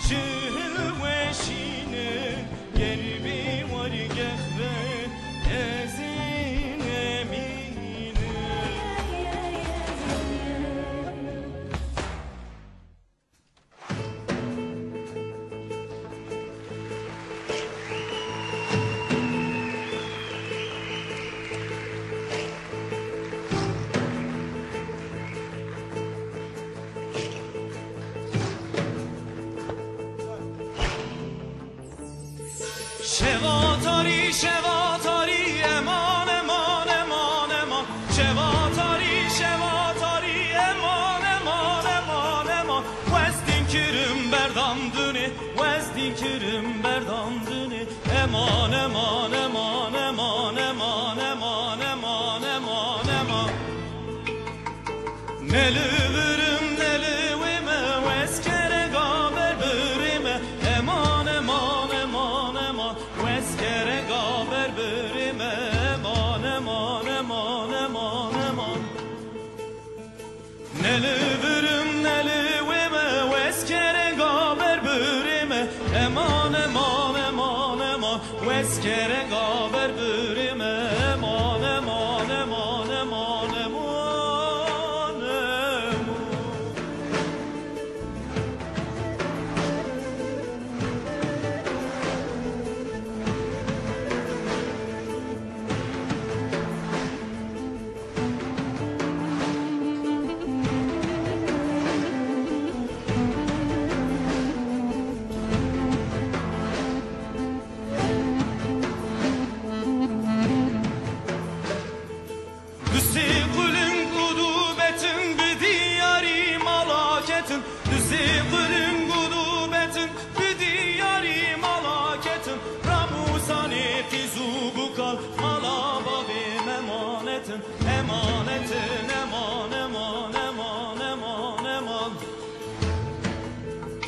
Şilveşine gelbi var gehve ezin emine. Şevatari şevatari eman eman eman eman. Şevatari şevatari eman eman eman eman. Wezdin kirim berdamdını, wezdin kirim berdamdını. Eman eman eman eman eman eman eman eman eman. Nelüvürüm nelüvime veskere gaber bürime. Eman eman eman eman veskere gaber bürime. Eman eman eman eman eman. Nelüvürüm nelüvime veskere gaber bürime. Eman eman eman eman veskere gaber bürime. Eman eman eman eman eman eman. Düzi kulün gudubetin bir diyari malaketin. Düzi kulün gudubetin bir diyari malaketin. Ramusaneti zubukal malababim emanetin. Emanetin eman eman eman eman eman.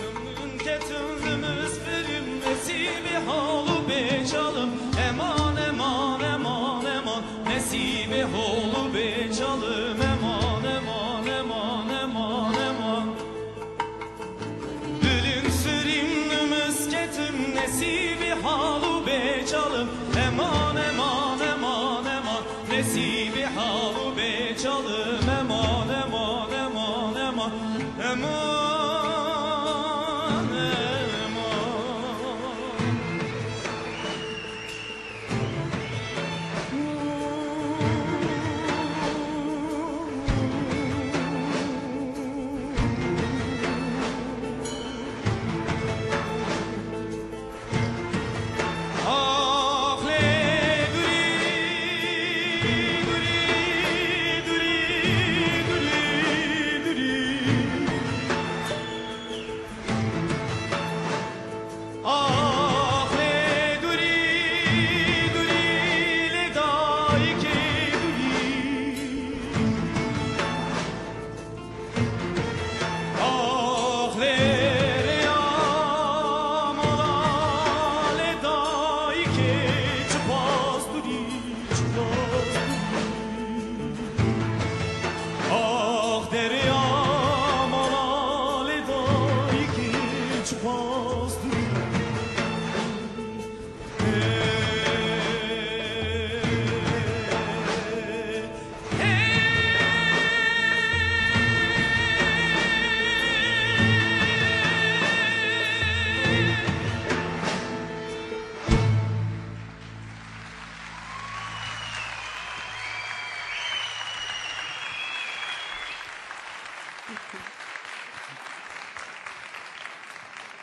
Ümünketin müsfirin nesibi halu beçalım. Eman eman eman eman nesibi halu beçalım. Eman eman eman eman eman. Bülün sürim müsketim nesibi halu beçalım. Eman eman eman eman nesibi halu beçalım. Eman eman eman eman eman eman. Ah le duri duri duri duri duri. Ah le duri duri le daike duri. Ah le reyam ola le daike çıpaz duri çıpaz duri. Ah deryam ola le daike çıpaz duri.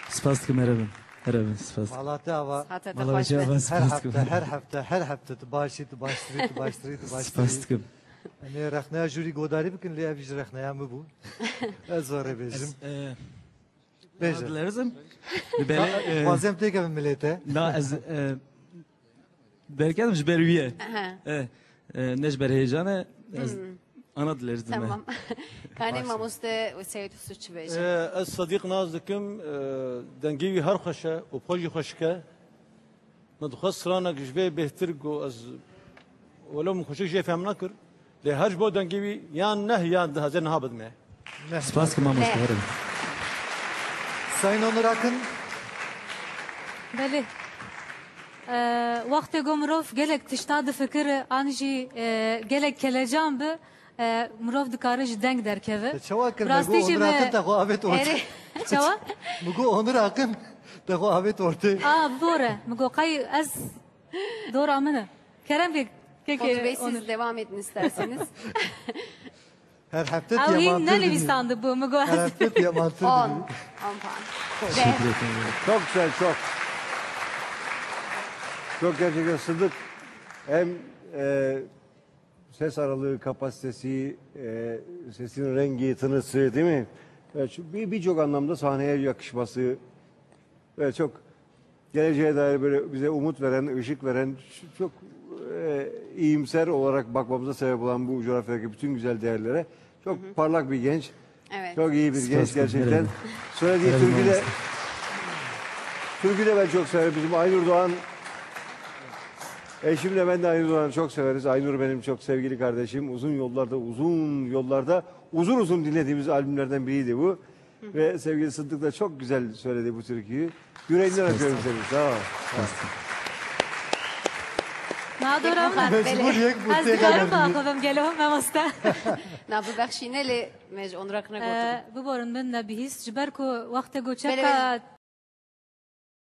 Spastik merhaba. Merhaba spastik. Malatya hava Malaysia her spastik. hafta başlayı başlayı. Spastikim. Yani rexnaya jüri godari bikin liye biz rexnaya mı bu? Ez var ebejim. Beje. Lazım. Böyle Bazem teke millete. na az belki de berwiye. Neş berheycanı ana dileriz deme. Tamam. Kani mamuste ve seyit suç beje. از صديق نازكم دنجيوي هر خشة وبخوجي خشكة ندخل سرانا جشبه بهتر جو از ولو من خشك جي فهم نكر لهرج بو دنجيوي يان نه يان ده زين هابد معه Spastikim mamus merhaba. Sayın Onur Akın, بله وقت گمروف گلک تشتاد فکر آنجی گلک کلجان به مروف دکارش دنگ در که çava akın, mego Onur Akın da o avet orta. Eri. چوا؟ Mego Onur Akın da o avet orta. بوره مگو قای از دور آمنه کرم که Batu Bey که siz devam edin isterseniz. Her hafta اوی yamantır نه dinliyor. نویستانده بو مگو Her از hafta yamantır 10. 10 dinliyor. puan. Ve Teşekkür ederim. Çok güzel, çok. Çok gerçekten Sıddık hem ses aralığı, kapasitesi, sesin rengi, tınısı değil mi? Evet, birçok anlamda sahneye yakışması ve çok geleceğe dair böyle bize umut veren, ışık veren, çok iyimser olarak bakmamıza sebep olan bu coğrafyadaki bütün güzel değerlere çok parlak bir genç. evet. Çok iyi bir genç Süpersin, gerçekten. verelim. Söylediği Verelim türkü de ben çok severim. Bizim Aynur Doğan, eşimle ben de Aynur Doğan'ı çok severiz. Aynur benim çok sevgili kardeşim. Uzun yollarda uzun dinlediğimiz albümlerden biriydi bu. Ve sevgili Sıddık da çok güzel söyledi bu türküyü. Yüreğinden öpüyorum seni. Sağ ol. نادرم Mecbur yek bu از tekrar دکارم dinliyor. باخدم گلهم نمسته Na bu bakşineli Onur Akın'a götürdüm. ببارن من نبیهیست جبر کو وقت گو بله، چپا